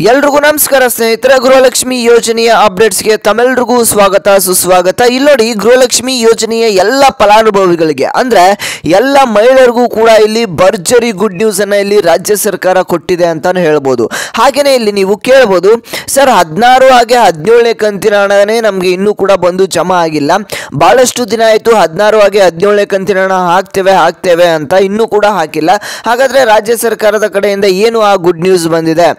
ಎಲ್ರಿಗೂ ನಮಸ್ಕಾರ ಸ್ನೇಹಿತರೆ, ಗೃಹಲಕ್ಷ್ಮಿ ಯೋಜನೆಯ ಅಪ್ಡೇಟ್ಸ್ಗೆ ತಮ್ಮೆಲ್ಲರಿಗೂ ಸ್ವಾಗತ ಸುಸ್ವಾಗತ. ಇಲ್ಲಿ ನೋಡಿ, ಗೃಹಲಕ್ಷ್ಮಿ ಯೋಜನೆಯ ಎಲ್ಲ ಫಲಾನುಭವಿಗಳಿಗೆ ಅಂದ್ರೆ ಎಲ್ಲ ಮಹಿಳೆಯರಿಗೂ ಕೂಡ ಇಲ್ಲಿ ಭರ್ಜರಿ ಗುಡ್ ನ್ಯೂಸ್ ಅನ್ನ ಇಲ್ಲಿ ರಾಜ್ಯ ಸರ್ಕಾರ ಕೊಟ್ಟಿದೆ ಅಂತಾನು ಹೇಳ್ಬೋದು. ಹಾಗೇನೆ ಇಲ್ಲಿ ನೀವು ಕೇಳ್ಬೋದು, ಸರ್ 16 ಹಾಗೆ 17ನೇ ಕಂತಿನ ಹಣನೇ ನಮಗೆ ಇನ್ನೂ ಕೂಡ ಬಂದು ಜಮಾ ಆಗಿಲ್ಲ, ಬಹಳಷ್ಟು ದಿನ ಆಯಿತು 16 ಹಾಗೆ 17ನೇ ಕಂತಿನ ಹಣ ಹಾಕ್ತೇವೆ ಅಂತ ಇನ್ನೂ ಕೂಡ ಹಾಕಿಲ್ಲ. ಹಾಗಾದ್ರೆ ರಾಜ್ಯ ಸರ್ಕಾರದ ಕಡೆಯಿಂದ ಏನು ಆ ಗುಡ್ ನ್ಯೂಸ್ ಬಂದಿದೆ,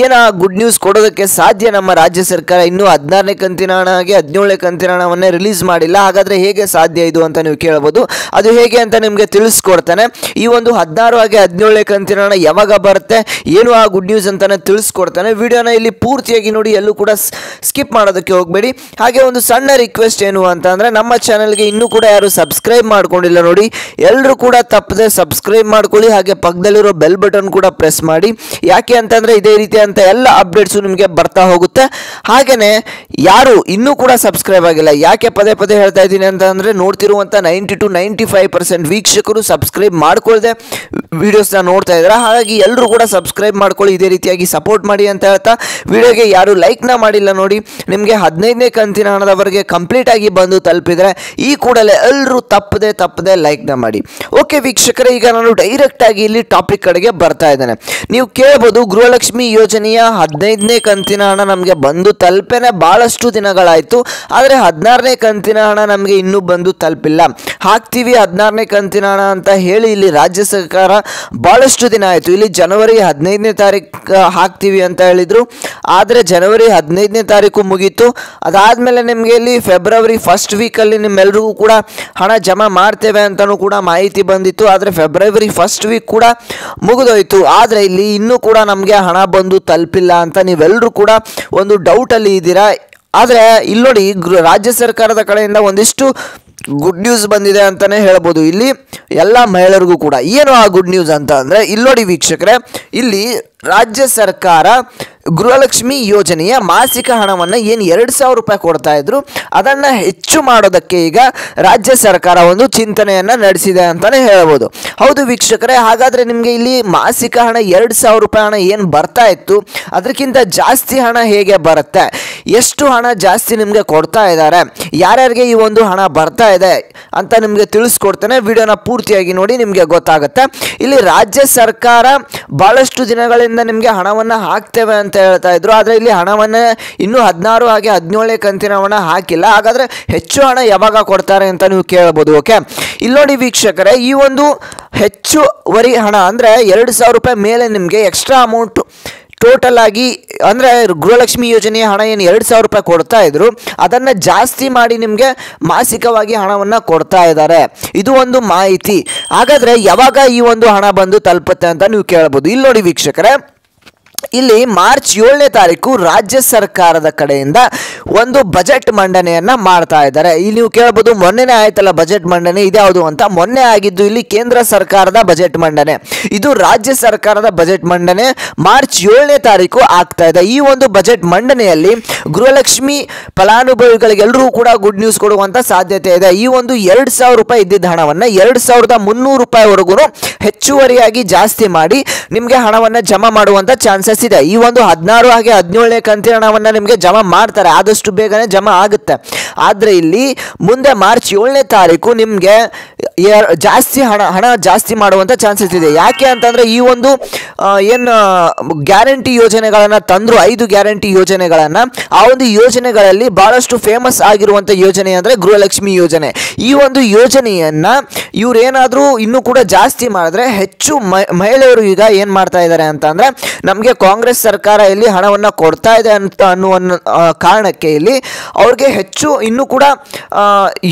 ಏನು ಗುಡ್ ನ್ಯೂಸ್ ಕೊಡೋದಕ್ಕೆ ಸಾಧ್ಯ ನಮ್ಮ ರಾಜ್ಯ ಸರ್ಕಾರ? ಇನ್ನೂ 16ನೇ ಕಂತಿನ ಹಣ ಹಾಗೆ 17ನೇ ಕಂತಿನ ಹಣವನ್ನೇ ರಿಲೀಸ್ ಮಾಡಿಲ್ಲ. ಹಾಗಾದ್ರೆ ಹೇಗೆ ಸಾಧ್ಯ ಇದು ಅಂತ ನೀವು ಕೇಳಬಹುದು. ಅದು ಹೇಗೆ ಅಂತ ನಿಮಗೆ ತಿಳಿಸ್ಕೊಡ್ತಾನೆ. ಈ ಒಂದು 16 ಹಾಗೆ 17ನೇ ಕಂತಿನ ಹಣ ಯಾವಾಗ ಬರುತ್ತೆ, ಏನು ಆ ಗುಡ್ ನ್ಯೂಸ್ ಅಂತಾನೆ ತಿಳಿಸ್ಕೊಡ್ತಾನೆ. ವಿಡಿಯೋನ ಇಲ್ಲಿ ಪೂರ್ತಿಯಾಗಿ ನೋಡಿ, ಎಲ್ಲೂ ಕೂಡ ಸ್ಕಿಪ್ ಮಾಡೋದಕ್ಕೆ ಹೋಗಬೇಡಿ. ಹಾಗೆ ಒಂದು ಸಣ್ಣ ರಿಕ್ವೆಸ್ಟ್ ಏನು ಅಂತ ಅಂದ್ರೆ, ನಮ್ಮ ಚಾನಲ್ಗೆ ಇನ್ನೂ ಕೂಡ ಯಾರು ಸಬ್ಸ್ಕ್ರೈಬ್ ಮಾಡ್ಕೊಂಡಿಲ್ಲ ನೋಡಿ, ಎಲ್ಲರೂ ಕೂಡ ತಪ್ಪದೆ ಸಬ್ಸ್ಕ್ರೈಬ್ ಮಾಡ್ಕೊಳ್ಳಿ. ಹಾಗೆ ಪಕ್ಕದಲ್ಲಿರೋ ಬೆಲ್ ಬಟನ್ ಕೂಡ ಪ್ರೆಸ್ ಮಾಡಿ. ಯಾಕೆ ಅಂತಂದ್ರೆ ಇದೇ ರೀತಿ ಅಂತ ಎಲ್ಲ ಅಪ್ಡೇಟ್ಸು ನಿಮಗೆ ಬರ್ತಾ ಹೋಗುತ್ತೆ. ಹಾಗೇನೆ ಯಾರು ಇನ್ನೂ ಕೂಡ ಸಬ್ಸ್ಕ್ರೈಬ್ ಆಗಿಲ್ಲ, ಯಾಕೆ ಪದೇ ಪದೇ ಹೇಳ್ತಾ ಇದ್ದೀನಿ ಅಂತ ಅಂದ್ರೆ, ನೋಡ್ತಿರುವಂತ 90 to 95% ವೀಕ್ಷಕರು ಸಬ್ಸ್ಕ್ರೈಬ್ ಮಾಡ್ಕೊಳ್ಳದೆ ವಿಡಿಯೋಸ್ನ ನೋಡ್ತಾ ಇದ್ದಾರೆ. ಹಾಗಾಗಿ ಎಲ್ಲರೂ ಕೂಡ ಸಬ್ಸ್ಕ್ರೈಬ್ ಮಾಡ್ಕೊಳ್ಳಿ, ಇದೇ ರೀತಿಯಾಗಿ ಸಪೋರ್ಟ್ ಮಾಡಿ ಅಂತ ಹೇಳ್ತಾ, ವಿಡಿಯೋಗೆ ಯಾರು ಲೈಕ್ನ ಮಾಡಿಲ್ಲ ನೋಡಿ, ನಿಮಗೆ 15ನೇ ಕಂತಿನ ಹಣದವರೆಗೆ ಕಂಪ್ಲೀಟ್ ಆಗಿ ಬಂದು ತಲುಪಿದ್ರೆ ಈ ಕೂಡಲೇ ಎಲ್ಲರೂ ತಪ್ಪದೆ ಲೈಕ್ನ ಮಾಡಿ. ಓಕೆ ವೀಕ್ಷಕರೇ, ಈಗ ನಾನು ಡೈರೆಕ್ಟ್ ಆಗಿ ಇಲ್ಲಿ ಟಾಪಿಕ್ ಕಡೆಗೆ ಬರ್ತಾ ಇದ್ದೇನೆ. ನೀವು ಕೇಳಬಹುದು, ಗೃಹಲಕ್ಷ್ಮಿ ಯೋಜನೆಯ 15ನೇ ಕಂತಿನ ಹಣ ನಮಗೆ ಬಂದು ತಲುಪೇನೆ ಬಹಳಷ್ಟು ದಿನಗಳಾಯಿತು, ಆದರೆ 16ನೇ ಕಂತಿನ ಹಣ ನಮಗೆ ಇನ್ನೂ ಬಂದು ತಲುಪಿಲ್ಲ. ಹಾಕ್ತೀವಿ 16ನೇ ಕಂತಿನ ಹಣ ಅಂತ ಹೇಳಿ ಇಲ್ಲಿ ರಾಜ್ಯ ಸರ್ಕಾರ ಬಹಳಷ್ಟು ದಿನ ಆಯಿತು. ಇಲ್ಲಿ ಜನವರಿ 15ನೇ ತಾರೀಕು ಹಾಕ್ತೀವಿ ಅಂತ ಹೇಳಿದ್ರು, ಆದರೆ ಜನವರಿ 15ನೇ ತಾರೀಕು ಮುಗೀತು. ಅದಾದಮೇಲೆ ನಿಮಗೆ ಇಲ್ಲಿ ಫೆಬ್ರವರಿ ಫಸ್ಟ್ ವೀಕಲ್ಲಿ ನಿಮ್ಮೆಲ್ಲರಿಗೂ ಕೂಡ ಹಣ ಜಮಾ ಮಾಡ್ತೇವೆ ಅಂತಲೂ ಕೂಡ ಮಾಹಿತಿ ಬಂದಿತ್ತು. ಆದರೆ ಫೆಬ್ರವರಿ ಫಸ್ಟ್ ವೀಕ್ ಕೂಡ ಮುಗಿದೋಯ್ತು, ಆದರೆ ಇಲ್ಲಿ ಇನ್ನೂ ಕೂಡ ನಮಗೆ ಹಣ ಬಂದು ತಲುಪಿಲ್ಲ ಅಂತ ನೀವೆಲ್ಲರೂ ಕೂಡ ಒಂದು ಡೌಟಲ್ಲಿ ಇದ್ದೀರಾ. ಆದರೆ ಇಲ್ಲಿ ನೋಡಿ, ರಾಜ್ಯ ಸರ್ಕಾರದ ಕಡೆಯಿಂದ ಒಂದಿಷ್ಟು ಗುಡ್ ನ್ಯೂಸ್ ಬಂದಿದೆ ಅಂತಲೇ ಹೇಳ್ಬೋದು. ಇಲ್ಲಿ ಎಲ್ಲ ಮಹಿಳೆಯರಿಗೂ ಕೂಡ ಏನು ಆ ಗುಡ್ ನ್ಯೂಸ್ ಅಂತ ಅಂದರೆ, ಇಲ್ಲಿ ನೋಡಿ ವೀಕ್ಷಕರೇ, ಇಲ್ಲಿ ರಾಜ್ಯ ಸರ್ಕಾರ ಗೃಹಲಕ್ಷ್ಮಿ ಯೋಜನೆಯ ಮಾಸಿಕ ಹಣವನ್ನು ಏನು 2,000 ರೂಪಾಯಿ ಕೊಡ್ತಾ ಇದ್ರು, ಅದನ್ನು ಹೆಚ್ಚು ಮಾಡೋದಕ್ಕೆ ಈಗ ರಾಜ್ಯ ಸರ್ಕಾರ ಒಂದು ಚಿಂತನೆಯನ್ನು ನಡೆಸಿದೆ ಅಂತಲೇ ಹೇಳ್ಬೋದು. ಹೌದು ವೀಕ್ಷಕರೇ, ಹಾಗಾದರೆ ನಿಮಗೆ ಇಲ್ಲಿ ಮಾಸಿಕ ಹಣ 2,000 ರೂಪಾಯಿ ಹಣ ಏನು ಬರ್ತಾ ಇತ್ತು, ಅದಕ್ಕಿಂತ ಜಾಸ್ತಿ ಹಣ ಹೇಗೆ ಬರುತ್ತೆ, ಎಷ್ಟು ಹಣ ಜಾಸ್ತಿ ನಿಮಗೆ ಕೊಡ್ತಾ ಇದ್ದಾರೆ, ಯಾರ್ಯಾರಿಗೆ ಈ ಒಂದು ಹಣ ಬರ್ತಾ ಇದೆ ಅಂತ ನಿಮಗೆ ತಿಳಿಸ್ಕೊಡ್ತೇನೆ. ವಿಡಿಯೋನ ಪೂರ್ತಿಯಾಗಿ ನೋಡಿ, ನಿಮಗೆ ಗೊತ್ತಾಗುತ್ತೆ. ಇಲ್ಲಿ ರಾಜ್ಯ ಸರ್ಕಾರ ಬಹಳಷ್ಟು ದಿನಗಳಿಂದ ನಿಮಗೆ ಹಣವನ್ನು ಹಾಕ್ತೇವೆ ಅಂತ ಹೇಳ್ತಾ ಇದ್ರು, ಆದರೆ ಇಲ್ಲಿ ಹಣವನ್ನು ಇನ್ನೂ 16 ಹಾಗೆ 17ನೇ ಕಂತಿನ ಹಣ ಹಾಕಿಲ್ಲ. ಹಾಗಾದರೆ ಹೆಚ್ಚು ಹಣ ಯಾವಾಗ ಕೊಡ್ತಾರೆ ಅಂತ ನೀವು ಕೇಳ್ಬೋದು. ಓಕೆ, ಇಲ್ಲಿ ನೋಡಿ ವೀಕ್ಷಕರೇ, ಈ ಒಂದು ಹೆಚ್ಚುವರಿ ಹಣ ಅಂದರೆ 2,000 ರೂಪಾಯಿ ಮೇಲೆ ನಿಮಗೆ ಎಕ್ಸ್ಟ್ರಾ ಅಮೌಂಟ್ ಟೋಟಲ್ ಆಗಿ ಅಂದರೆ ಗೃಹಲಕ್ಷ್ಮಿ ಯೋಜನೆಯ ಹಣ ಏನು 2,000 ರೂಪಾಯಿ ಕೊಡ್ತಾ ಇದ್ರು, ಅದನ್ನು ಜಾಸ್ತಿ ಮಾಡಿ ನಿಮಗೆ ಮಾಸಿಕವಾಗಿ ಹಣವನ್ನು ಕೊಡ್ತಾ ಇದ್ದಾರೆ. ಇದು ಒಂದು ಮಾಹಿತಿ. ಹಾಗಾದರೆ ಯಾವಾಗ ಈ ಒಂದು ಹಣ ಬಂದು ತಲುಪುತ್ತೆ ಅಂತ ನೀವು ಕೇಳ್ಬೋದು. ಇಲ್ಲಿ ನೋಡಿ ವೀಕ್ಷಕರೇ, ಇಲ್ಲಿ ಮಾರ್ಚ್ 7ನೇ ತಾರೀಕು ರಾಜ್ಯ ಸರ್ಕಾರದ ಕಡೆಯಿಂದ ಒಂದು ಬಜೆಟ್ ಮಂಡನೆಯನ್ನ ಮಾಡ್ತಾ ಇದ್ದಾರೆ. ಇಲ್ಲಿ ನೀವು ಕೇಳಬಹುದು, ಮೊನ್ನೆನೇ ಆಯ್ತಲ್ಲ ಬಜೆಟ್ ಮಂಡನೆ, ಇದ್ಯಾವುದು ಅಂತ. ಮೊನ್ನೆ ಆಗಿದ್ದು ಇಲ್ಲಿ ಕೇಂದ್ರ ಸರ್ಕಾರದ ಬಜೆಟ್ ಮಂಡನೆ, ಇದು ರಾಜ್ಯ ಸರ್ಕಾರದ ಬಜೆಟ್ ಮಂಡನೆ ಮಾರ್ಚ್ 7ನೇ ತಾರೀಕು ಆಗ್ತಾ ಇದೆ. ಈ ಒಂದು ಬಜೆಟ್ ಮಂಡನೆಯಲ್ಲಿ ಗೃಹಲಕ್ಷ್ಮಿ ಫಲಾನುಭವಿಗಳಿಗೆಲ್ಲರೂ ಕೂಡ ಗುಡ್ ನ್ಯೂಸ್ ಕೊಡುವಂತ ಸಾಧ್ಯತೆ ಇದೆ. ಈ ಒಂದು 2,000 ರೂಪಾಯಿ ಇದ್ದಿದ್ದ ಹಣವನ್ನ 2,300 ರೂಪಾಯಿವರೆಗೂ ಹೆಚ್ಚುವರಿಯಾಗಿ ಜಾಸ್ತಿ ಮಾಡಿ ನಿಮಗೆ ಹಣವನ್ನು ಜಮಾ ಮಾಡುವಂತ ಚಾನ್ಸಸ್ ಇದೆ. ಈ ಒಂದು 16 ಹಾಗೆ 17ನೇ ಕಂತಿನ ಹಣವನ್ನು ನಿಮಗೆ ಜಮಾ ಮಾಡ್ತಾರೆ, ಆದಷ್ಟು ಬೇಗನೆ ಜಮಾ ಆಗುತ್ತೆ. ಆದರೆ ಇಲ್ಲಿ ಮುಂದೆ ಮಾರ್ಚ್ 7ನೇ ತಾರೀಕು ನಿಮಗೆ ಜಾಸ್ತಿ ಹಣ ಜಾಸ್ತಿ ಮಾಡುವಂಥ ಚಾನ್ಸಸ್ ಇದೆ. ಯಾಕೆ ಅಂತಂದರೆ, ಈ ಒಂದು ಏನು ಗ್ಯಾರಂಟಿ ಯೋಜನೆಗಳನ್ನು ತಂದರು, 5 ಗ್ಯಾರಂಟಿ ಯೋಜನೆಗಳನ್ನು, ಆ ಒಂದು ಯೋಜನೆಗಳಲ್ಲಿ ಭಾಳಷ್ಟು ಫೇಮಸ್ ಆಗಿರುವಂಥ ಯೋಜನೆ ಅಂದರೆ ಗೃಹಲಕ್ಷ್ಮಿ ಯೋಜನೆ. ಈ ಒಂದು ಯೋಜನೆಯನ್ನು ಇವರೇನಾದರೂ ಇನ್ನೂ ಕೂಡ ಜಾಸ್ತಿ ಮಾಡಿದ್ರೆ ಹೆಚ್ಚು ಮಹಿಳೆಯರು ಈಗ ಏನು ಮಾಡ್ತಾ ಇದ್ದಾರೆ ಅಂತಂದರೆ, ನಮಗೆ ಕಾಂಗ್ರೆಸ್ ಸರ್ಕಾರ ಇಲ್ಲಿ ಹಣವನ್ನು ಕೊಡ್ತಾ ಇದೆ ಅಂತ ಅನ್ನುವ ಕಾರಣಕ್ಕೆ ಇಲ್ಲಿ ಅವ್ರಿಗೆ ಹೆಚ್ಚು ಇನ್ನೂ ಕೂಡ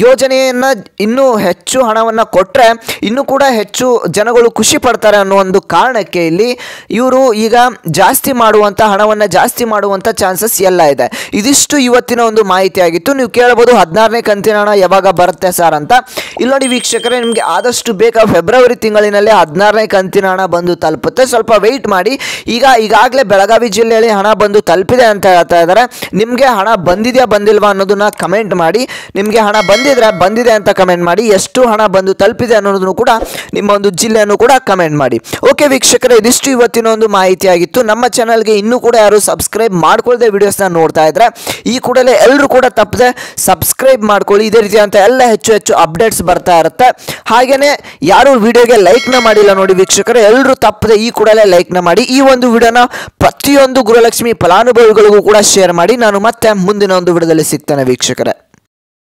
ಯೋಜನೆಯನ್ನು ಇನ್ನೂ ಹೆಚ್ಚು ಹಣವನ್ನು ಕೊಟ್ಟರೆ ಇನ್ನೂ ಕೂಡ ಹೆಚ್ಚು ಜನಗಳು ಖುಷಿ ಪಡ್ತಾರೆ ಅನ್ನೋ ಒಂದು ಕಾರಣಕ್ಕೆ ಇಲ್ಲಿ ಇವರು ಈಗ ಜಾಸ್ತಿ ಮಾಡುವಂಥ ಹಣವನ್ನು ಜಾಸ್ತಿ ಮಾಡುವಂಥ ಚಾನ್ಸಸ್ ಎಲ್ಲ ಇದೆ. ಇದಿಷ್ಟು ಇವತ್ತಿನ ಒಂದು ಮಾಹಿತಿ ಆಗಿತ್ತು. ನೀವು ಕೇಳಬಹುದು 16ನೇ ಕಂತಿನ ಹಣ ಯಾವಾಗ ಬರುತ್ತೆ ಸರ್ ಅಂತ. ಇಲ್ಲಿ ನೋಡಿ ವೀಕ್ಷಕರೇ, ನಿಮಗೆ ಆದಷ್ಟು ಬೇಗ ಫೆಬ್ರವರಿ ತಿಂಗಳಿನಲ್ಲಿ 16ನೇ ಕಂತಿನ ಹಣ ಬಂದು ತಲುಪುತ್ತೆ. ಸ್ವಲ್ಪ ವೆಯ್ಟ್ ಮಾಡಿ. ಈಗ ಈಗಾಗಲೇ ಬೆಳಗಾವಿ ಜಿಲ್ಲೆಯಲ್ಲಿ ಹಣ ಬಂದು ತಲುಪಿದೆ ಅಂತ ಹೇಳ್ತಾ ಇದ್ದಾರೆ. ನಿಮಗೆ ಹಣ ಬಂದಿದೆಯಾ ಬಂದಿಲ್ವಾ ಅನ್ನೋದನ್ನ ಕಮೆಂಟ್ ಮಾಡಿ. ನಿಮಗೆ ಹಣ ಬಂದಿದ್ರೆ ಬಂದಿದೆ ಅಂತ ಕಮೆಂಟ್ ಮಾಡಿ. ಎಷ್ಟು ಹಣ ಬಂದು ತಲುಪಿದೆ ಅನ್ನೋದನ್ನು ಕೂಡ ನಿಮ್ಮ ಒಂದು ಜಿಲ್ಲೆಯನ್ನು ಕೂಡ ಕಮೆಂಟ್ ಮಾಡಿ. ಓಕೆ ವೀಕ್ಷಕರೇ, ಇದಿಷ್ಟು ಇವತ್ತಿನ ಒಂದು ಮಾಹಿತಿಯಾಗಿತ್ತು. ನಮ್ಮ ಚಾನಲ್ಗೆ ಇನ್ನೂ ಕೂಡ ಯಾರು ಸಬ್ಸ್ಕ್ರೈಬ್ ಮಾಡ್ಕೊಳ್ಳದೆ ವಿಡಿಯೋಸ್ನ ನೋಡ್ತಾ ಇದ್ರೆ ಈ ಕೂಡಲೇ ಎಲ್ಲರೂ ಕೂಡ ತಪ್ಪದೆ ಸಬ್ಸ್ಕ್ರೈಬ್ ಮಾಡ್ಕೊಳ್ಳಿ. ಇದೇ ರೀತಿಯಂತ ಎಲ್ಲ ಹೆಚ್ಚು ಅಪ್ಡೇಟ್ಸ್ ಬರ್ತಾ ಇರುತ್ತೆ. ಹಾಗೇನೆ ಯಾರು ವಿಡಿಯೋಗೆ ಲೈಕ್ನ ಮಾಡಿಲ್ಲ ನೋಡಿ ವೀಕ್ಷಕರೇ, ಎಲ್ಲರೂ ತಪ್ಪದೆ ಈ ಕೂಡಲೇ ಲೈಕ್ನ ಮಾಡಿ. ಈ ಒಂದು ವಿಡಿಯೋನ ಪ್ರತಿಯೊಂದು ಗೃಹಲಕ್ಷ್ಮಿ ಫಲಾನುಭವಿಗಳಿಗೂ ಕೂಡ ಶೇರ್ ಮಾಡಿ. ನಾನು ಮತ್ತೆ ಮುಂದಿನ ಒಂದು ವಿಡಿಯೋದಲ್ಲಿ ಸಿಗ್ತೇನೆ ವೀಕ್ಷಕರೇ.